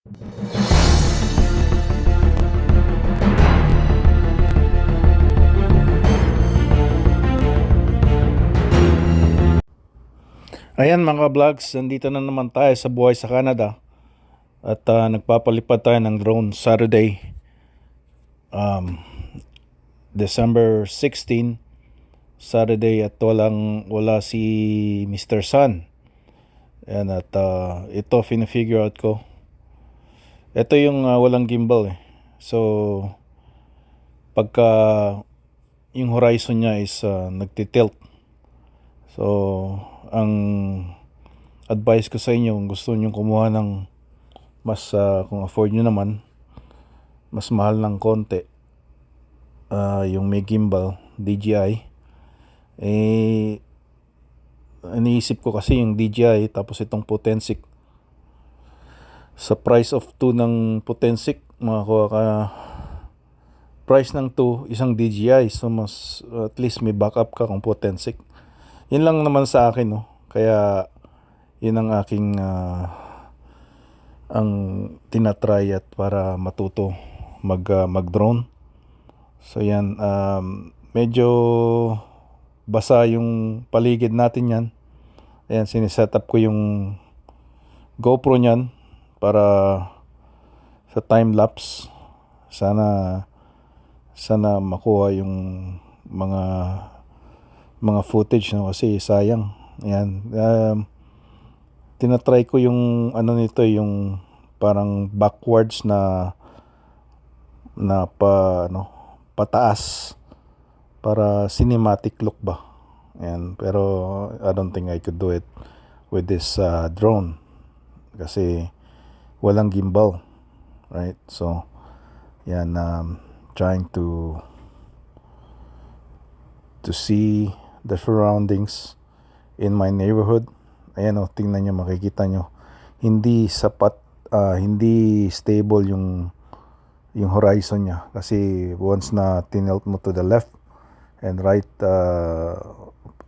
Ayan mga vlogs, nandito na naman tayo sa buhay sa Canada at nagpapalipad tayo ng drone Saturday, December 16, Saturday, at wala si Mr. Sun. Ayan, at ito figure out ko. Ito yung walang gimbal eh. So pagka yung horizon niya is nagtitilt. So ang advice ko sa inyo, kung gusto niyo kumuha ng mas kung afford nyo naman, mas mahal ng konti, yung may gimbal DJI, iniisip ko kasi yung DJI tapos itong Potensic, sa price of 2 ng Potensic makakuha ka price ng 2 isang DJI, so mas at least may backup ka kung Potensic. Yun lang naman sa akin, no? Kaya yun ang aking ang tinatry at para matuto mag-drone. So yan, medyo basa yung paligid natin yan. Ayan, siniset up ko yung GoPro nyan para sa time lapse. Sana makuha yung mga footage, no? Kasi sayang. Ayan, tinatry ko yung nito, yung parang backwards na pataas para cinematic look ba. Ayan, pero I don't think I could do it with this drone kasi walang gimbal, right? So yan, trying to see the surroundings in my neighborhood. Ayan, tingnan nyo, makikita nyo hindi sapat, hindi stable yung horizon niya kasi once na tinelt mo to the left and right,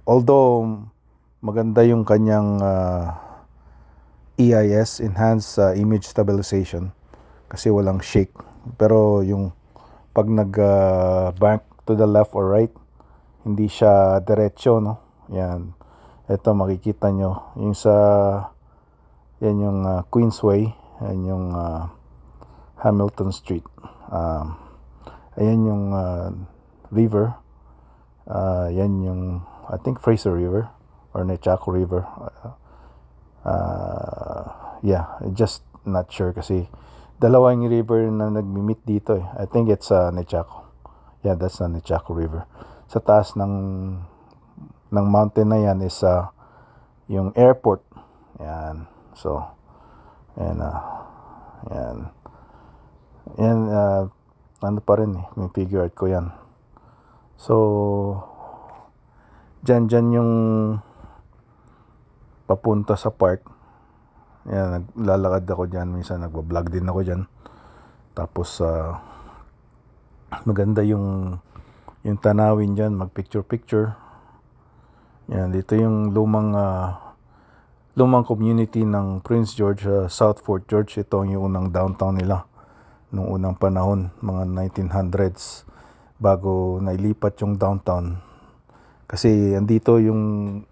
although maganda yung kanyang EIS, Enhanced Image Stabilization, kasi walang shake, pero yung pag bank to the left or right, hindi siya diretso, no? Yan, ito makikita nyo yung yan yung Queensway, yan yung Hamilton Street, ayan yung river, yan yung I think Fraser River or Nechako River, yeah, just not sure kasi dalawa yung river na nagmi-meet dito eh. I think it's Nechako. Yeah, that's the Nechako River. Sa taas ng mountain na yan is yung airport. Yan. So, and yan, ano pa rin eh, may figure out ko yan. So dyan yung papunta sa park. Yan, naglalakad ako dyan, minsan nagbablog din ako dyan. Tapos maganda yung tanawin dyan, mag picture. Yan, dito yung lumang community ng Prince George, South Fort George. Ito yung unang downtown nila nung unang panahon, mga 1900s, bago nailipat yung downtown. Kasi andito yung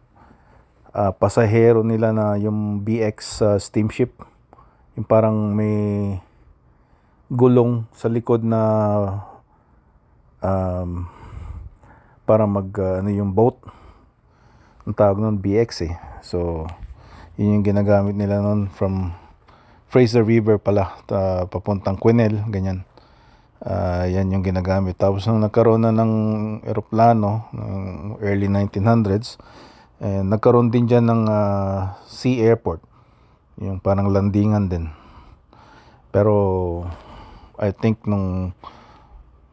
pasahero nila na yung BX steamship, yung parang may gulong sa likod na para yung boat, ang tawag nun BX eh. So yun yung ginagamit nila nun from Fraser River pala papuntang Quesnel, ganyan. Yan yung ginagamit. Tapos nung nagkaroon na ng eroplano ng early 1900s, nagkaroon din dyan ng sea airport, yung parang landingan din. Pero I think nung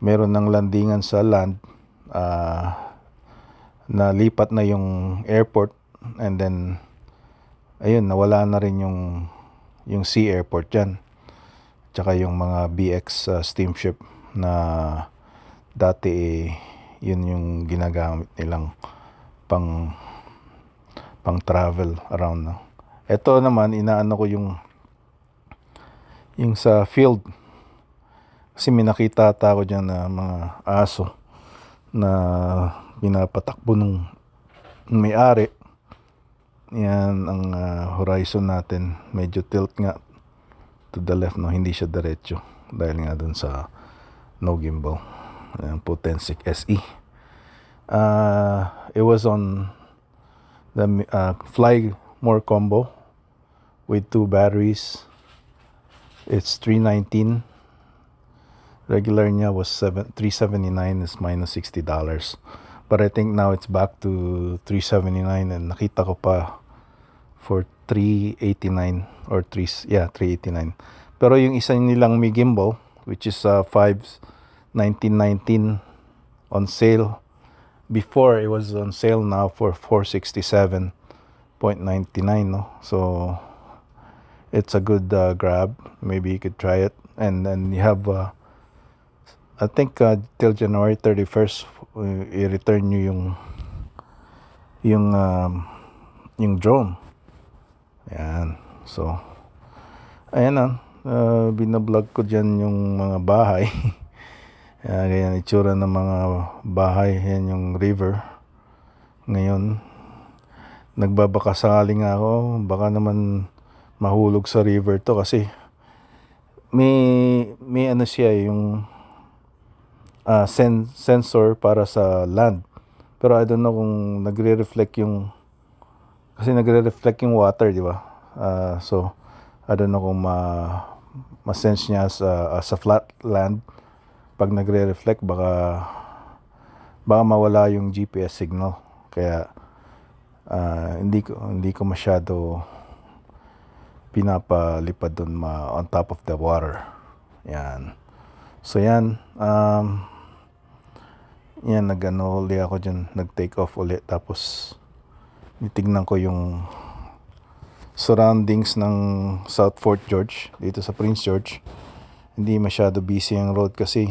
meron ng landingan sa land, nalipat na yung airport, and then ayun, nawala na rin yung sea airport dyan, tsaka yung mga BX steamship na dati yun yung ginagamit nilang pang travel around, no? Ito naman, inaano ko yung yung sa field. Kasi may nakita ata ako dyan na mga aso na pinapatakbo nung may-ari. Yan ang horizon natin. Medyo tilt nga to the left, no? Hindi siya diretso dahil nga dun sa no gimbal. Ayan po, Tensik SE. It was on the Fly More combo with 2 batteries. It's $319. Regular niya was $379, is minus $60. But I think now it's back to $379, and nakita ko pa for $389 or $389. Pero yung isa nilang may gimbal, which is 1919 on sale. Before it was on sale now for $467.99, no? So it's a good grab. Maybe you could try it, and then you have I think till January 31st i-return nyo yung drone. Ayan. So ayan na, binablog ko dyan yung mga bahay. Ganyan itsura ng mga bahay. Yan yung river. Ngayon nagbabakasali nga ako, baka naman mahulog sa river to, kasi may ano siya, yung sensor para sa land. Pero I don't know kung nagre-reflect yung, kasi nagre-reflect yung water, di ba? So I don't know kung ma-sense niya sa flat land. Pag nagre-reflect, baka mawala yung GPS signal. Kaya hindi ko masyado pinapalipad dun on top of the water. Yan. So yan, yan, nag-ano ulit ako dyan, nag-take off ulit, tapos nitignan ko yung surroundings ng South Fort George, dito sa Prince George. Hindi masyado busy ang road kasi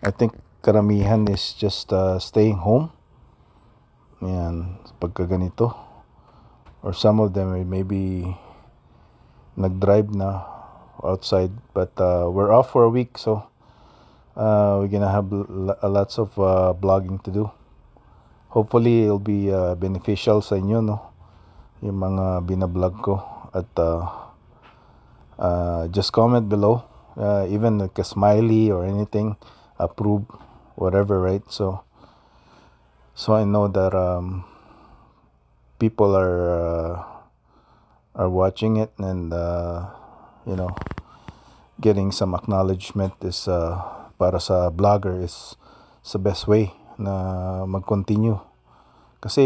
I think karamihan is just staying home. Yan, pagka ganito. Or some of them maybe nag-drive na outside, but we're off for a week, so we're gonna have lots of vlogging to do. Hopefully it'll be beneficial sa inyo, no, yung mga binablog ko. At just comment below, even like a smiley or anything, approve, whatever, right? So I know that people are watching it, and you know, getting some acknowledgement is para sa vlogger is the best way na mag-continue. Kasi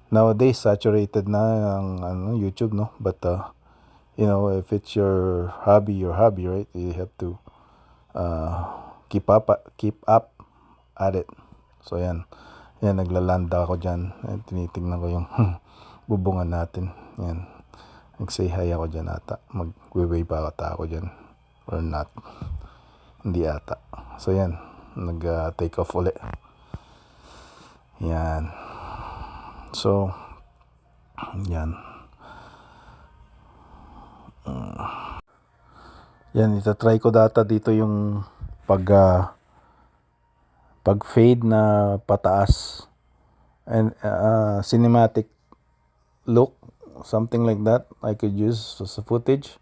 nowadays saturated na ang YouTube, no? But you know, if it's your hobby, right? You have to keep up at it. So yan, naglalanda ako dyan. Tinitingnan ko yung bubungan natin. Yan, nag-say hi ako dyan ata. Mag-wave ata ako dyan, or not, hindi ata. So yan, nag-take off ulit. Yan. So yan. Yan, itatry ko data dito yung pag fade na pataas, and cinematic look, something like that I could use sa footage.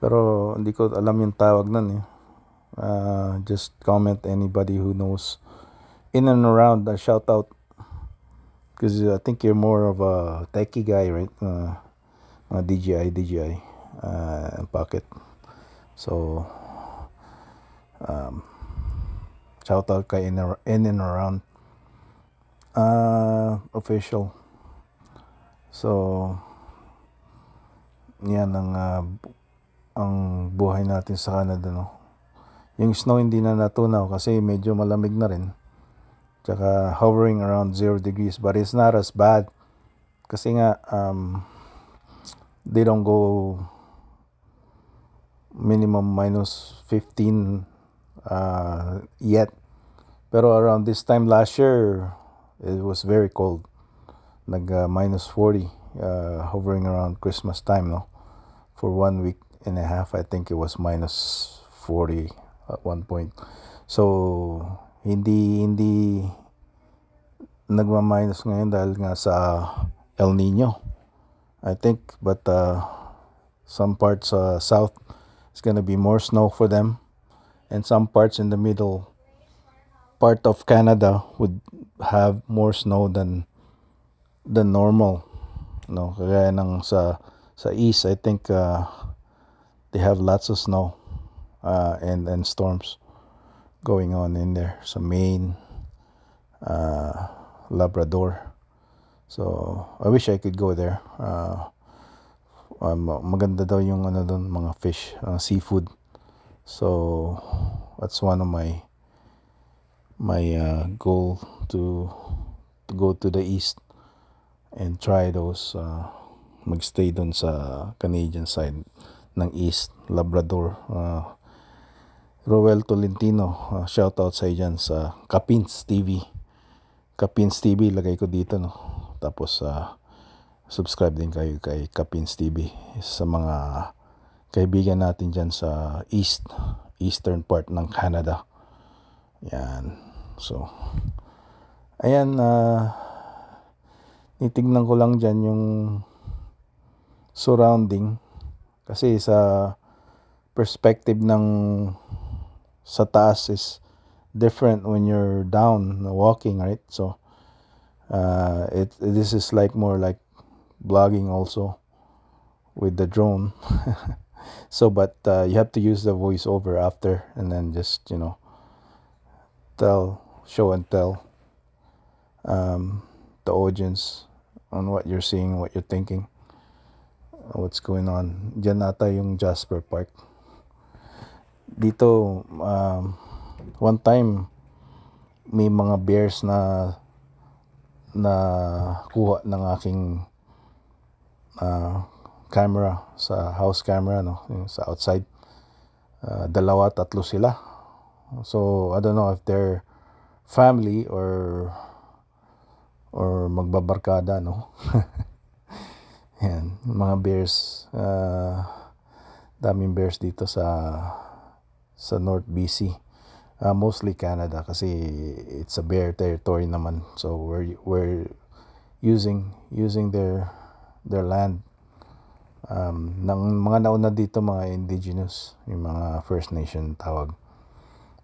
Pero hindi ko alam yung tawag nun eh. Just comment, anybody who knows in and around, shout out, because I think you're more of a techie guy, right? DJI Pocket. So shout out kay in and around official. So yan ang buhay natin sa Canada, no? Yung snow hindi na natunaw kasi medyo malamig na rin. Tsaka hovering around 0 degrees, but it's not as bad kasi nga they don't go minimum minus 15 yet. Pero around this time last year, it was very cold. Minus 40, hovering around Christmas time, no? for 1 week and a half. I think it was minus 40 at one point. So hindi nagma-minus ngayon dahil nga sa El Nino, I think. But some parts south, it's gonna be more snow for them, and some parts in the middle part of Canada would have more snow than normal. No, kaya ng sa east, I think they have lots of snow and storms going on in there. So Maine, Labrador. So I wish I could go there. Maganda daw yung doon, mga fish, seafood. So that's one of my goal to go to the east and try those, magstay doon sa Canadian side ng east, Labrador. Roel Tolentino, shoutout sa dyan sa Kapins TV. Kapins TV, lagay ko dito, no. Tapos subscribe din kayo kay Kapins TV, sa mga kaibigan natin dyan sa eastern part ng Canada. Yan. So ayan, nitignan ko lang dyan yung surrounding, kasi sa perspective ng sa taas is different when you're down walking, right? So this is like more like vlogging also with the drone. So but you have to use the voiceover after, and then just show and tell the audience on what you're seeing, what you're thinking, what's going on. Diyan ata yung Jasper Park. Dito, one time may mga bears na kuha ng aking camera, sa house camera, no, yung sa outside. 2, 3 sila. So I don't know if they're family or magbabarkada, no. Yan, mga bears, daming bears dito sa North BC, mostly Canada, kasi it's a bear territory naman. So we're using their land. Ng mga nauna dito, mga indigenous, yung mga First Nation tawag.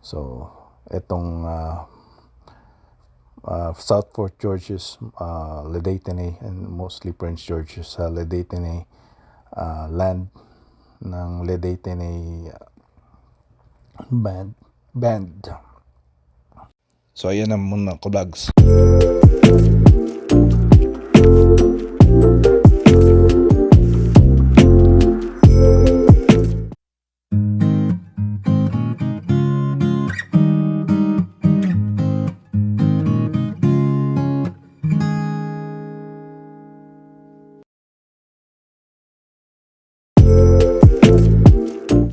So etong South Fort Georges, Ledétene, and mostly Prince George's, Ledétene, land ng Ledétene band. So ayan na muna ko vlogs.